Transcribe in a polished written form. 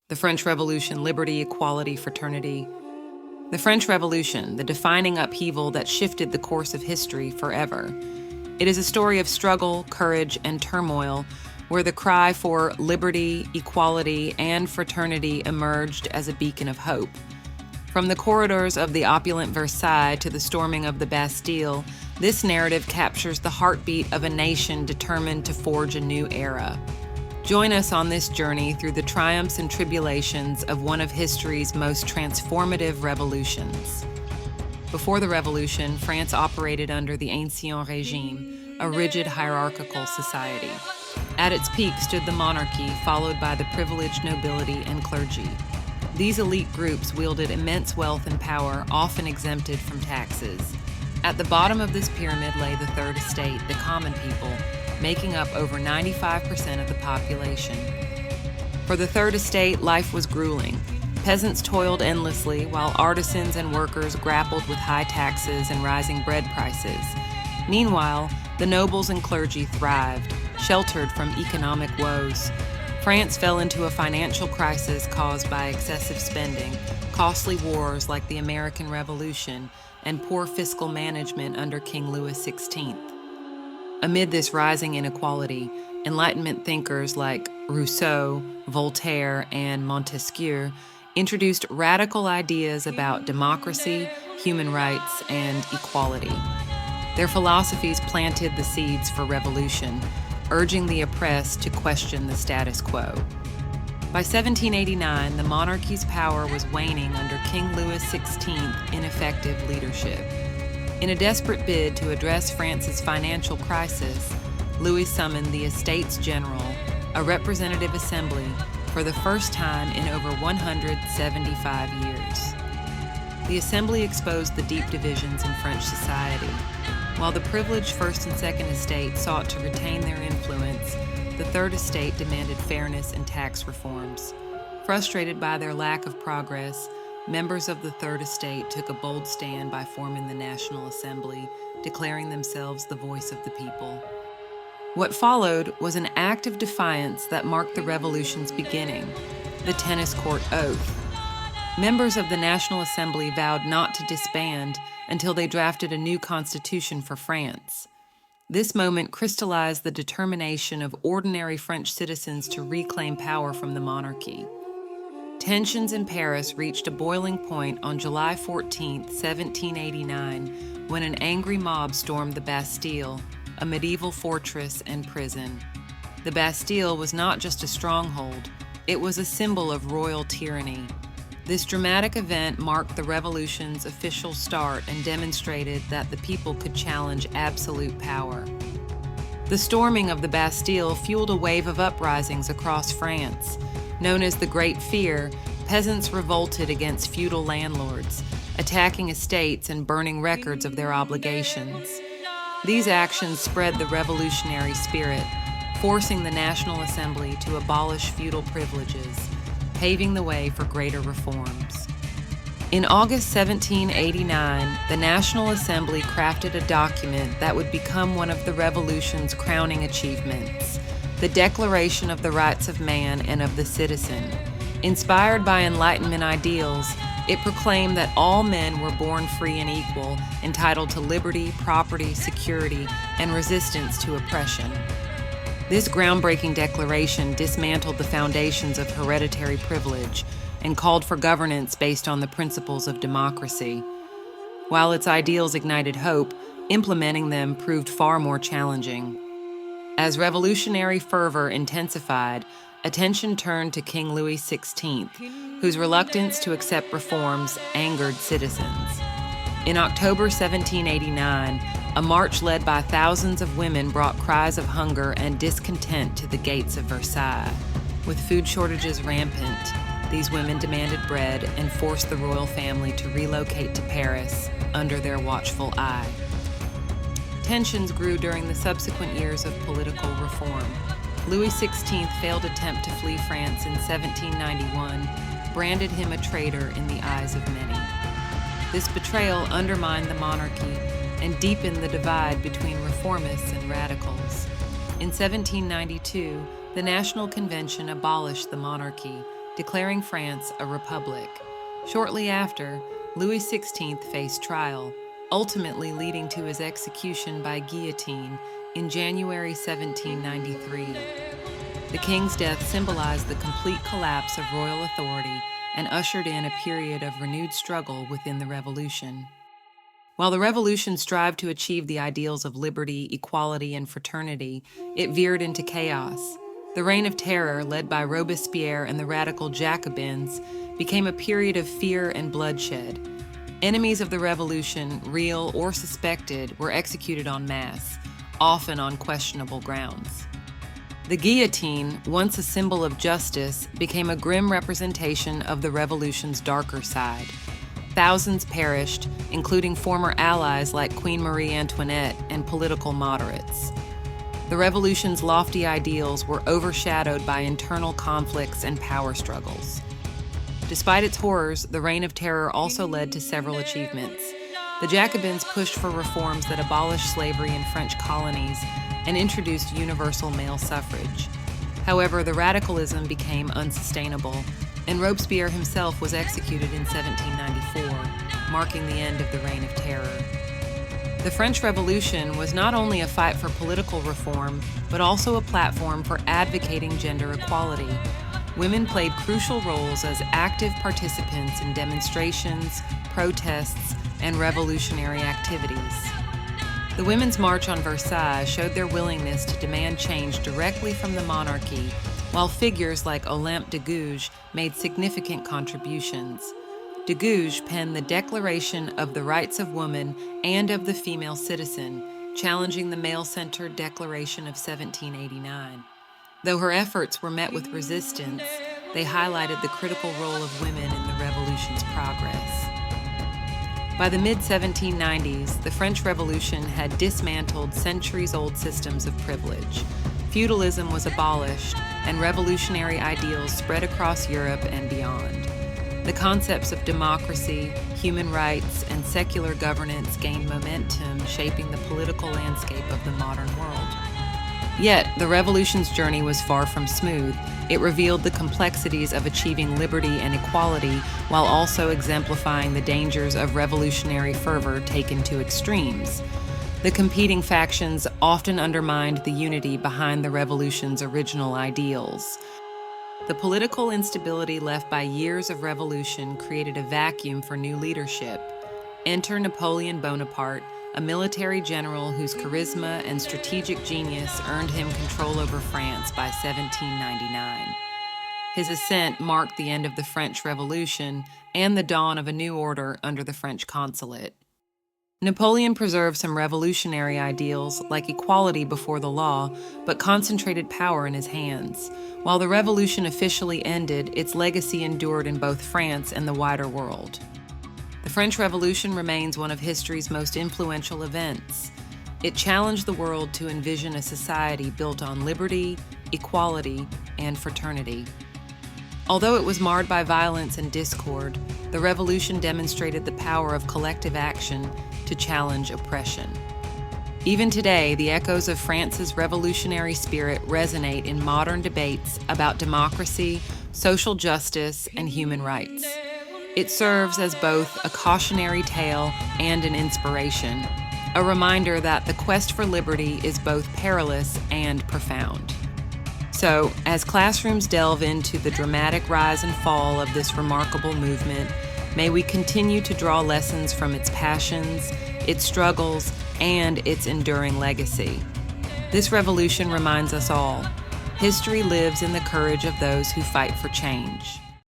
The French Revolution, liberty, equality, fraternity. The French Revolution, the defining upheaval that shifted the course of history forever. It is a story of struggle, courage, and turmoil, where the cry for liberty, equality, and fraternity emerged as a beacon of hope. From the corridors of the opulent Versailles to the storming of the Bastille, this narrative captures the heartbeat of a nation determined to forge a new era. Join us on this journey through the triumphs and tribulations of one of history's most transformative revolutions. Before the Revolution, France operated under the Ancien Regime, a rigid hierarchical society. At its peak stood the monarchy, followed by the privileged nobility and clergy. These elite groups wielded immense wealth and power, often exempted from taxes. At the bottom of this pyramid lay the Third Estate, the common people, making up over 95% of the population. For the Third Estate, life was grueling. Peasants toiled endlessly, while artisans and workers grappled with high taxes and rising bread prices. Meanwhile, the nobles and clergy thrived, sheltered from economic woes. France fell into a financial crisis caused by excessive spending, costly wars like the American Revolution, and poor fiscal management under King Louis XVI. Amid this rising inequality, Enlightenment thinkers like Rousseau, Voltaire, and Montesquieu introduced radical ideas about democracy, human rights, and equality. Their philosophies planted the seeds for revolution, urging the oppressed to question the status quo. By 1789, the monarchy's power was waning under King Louis XVI's ineffective leadership. In a desperate bid to address France's financial crisis, Louis summoned the Estates General, a representative assembly, for the first time in over 175 years. The assembly exposed the deep divisions in French society. While the privileged First and Second Estate sought to retain their influence, the Third Estate demanded fairness and tax reforms. Frustrated by their lack of progress, members of the Third Estate took a bold stand by forming the National Assembly, declaring themselves the voice of the people. What followed was an act of defiance that marked the revolution's beginning, the Tennis Court Oath. Members of the National Assembly vowed not to disband until they drafted a new constitution for France. This moment crystallized the determination of ordinary French citizens to reclaim power from the monarchy. Tensions in Paris reached a boiling point on July 14, 1789, when an angry mob stormed the Bastille, a medieval fortress and prison. The Bastille was not just a stronghold, it was a symbol of royal tyranny. This dramatic event marked the revolution's official start and demonstrated that the people could challenge absolute power. The storming of the Bastille fueled a wave of uprisings across France. Known as the Great Fear, peasants revolted against feudal landlords, attacking estates and burning records of their obligations. These actions spread the revolutionary spirit, forcing the National Assembly to abolish feudal privileges, paving the way for greater reforms. In August 1789, the National Assembly crafted a document that would become one of the revolution's crowning achievements, the Declaration of the Rights of Man and of the Citizen. Inspired by Enlightenment ideals, it proclaimed that all men were born free and equal, entitled to liberty, property, security, and resistance to oppression. This groundbreaking declaration dismantled the foundations of hereditary privilege and called for governance based on the principles of democracy. While its ideals ignited hope, implementing them proved far more challenging. As revolutionary fervor intensified, attention turned to King Louis XVI, whose reluctance to accept reforms angered citizens. In October 1789, a march led by thousands of women brought cries of hunger and discontent to the gates of Versailles. With food shortages rampant, these women demanded bread and forced the royal family to relocate to Paris under their watchful eye. Tensions grew during the subsequent years of political reform. Louis XVI failed attempt to flee France in 1791, branded him a traitor in the eyes of many. This betrayal undermined the monarchy and deepened the divide between reformists and radicals. In 1792, the National Convention abolished the monarchy, declaring France a republic. Shortly after, Louis XVI faced trial, ultimately leading to his execution by guillotine in January 1793. The king's death symbolized the complete collapse of royal authority and ushered in a period of renewed struggle within the revolution. While the revolution strived to achieve the ideals of liberty, equality, and fraternity, it veered into chaos. The Reign of Terror, led by Robespierre and the radical Jacobins, became a period of fear and bloodshed. Enemies of the revolution, real or suspected, were executed en masse, often on questionable grounds. The guillotine, once a symbol of justice, became a grim representation of the revolution's darker side. Thousands perished, including former allies like Queen Marie Antoinette and political moderates. The revolution's lofty ideals were overshadowed by internal conflicts and power struggles. Despite its horrors, the Reign of Terror also led to several achievements. The Jacobins pushed for reforms that abolished slavery in French colonies and introduced universal male suffrage. However, the radicalism became unsustainable, and Robespierre himself was executed in 1794, marking the end of the Reign of Terror. The French Revolution was not only a fight for political reform, but also a platform for advocating gender equality. Women played crucial roles as active participants in demonstrations, protests, and revolutionary activities. The Women's March on Versailles showed their willingness to demand change directly from the monarchy, while figures like Olympe de Gouges made significant contributions. De Gouges penned the Declaration of the Rights of Woman and of the Female Citizen, challenging the male-centered Declaration of 1789. Though her efforts were met with resistance, they highlighted the critical role of women in the revolution's progress. By the mid-1790s, the French Revolution had dismantled centuries-old systems of privilege. Feudalism was abolished, and revolutionary ideals spread across Europe and beyond. The concepts of democracy, human rights, and secular governance gained momentum, shaping the political landscape of the modern world. Yet, the revolution's journey was far from smooth. It revealed the complexities of achieving liberty and equality while also exemplifying the dangers of revolutionary fervor taken to extremes. The competing factions often undermined the unity behind the revolution's original ideals. The political instability left by years of revolution created a vacuum for new leadership. Enter Napoleon Bonaparte, a military general whose charisma and strategic genius earned him control over France by 1799. His ascent marked the end of the French Revolution and the dawn of a new order under the French consulate. Napoleon preserved some revolutionary ideals like equality before the law, but concentrated power in his hands. While the revolution officially ended, its legacy endured in both France and the wider world. The French Revolution remains one of history's most influential events. It challenged the world to envision a society built on liberty, equality, and fraternity. Although it was marred by violence and discord, the revolution demonstrated the power of collective action to challenge oppression. Even today, the echoes of France's revolutionary spirit resonate in modern debates about democracy, social justice, and human rights. It serves as both a cautionary tale and an inspiration, a reminder that the quest for liberty is both perilous and profound. So, as classrooms delve into the dramatic rise and fall of this remarkable movement, may we continue to draw lessons from its passions, its struggles, and its enduring legacy. This revolution reminds us all, history lives in the courage of those who fight for change.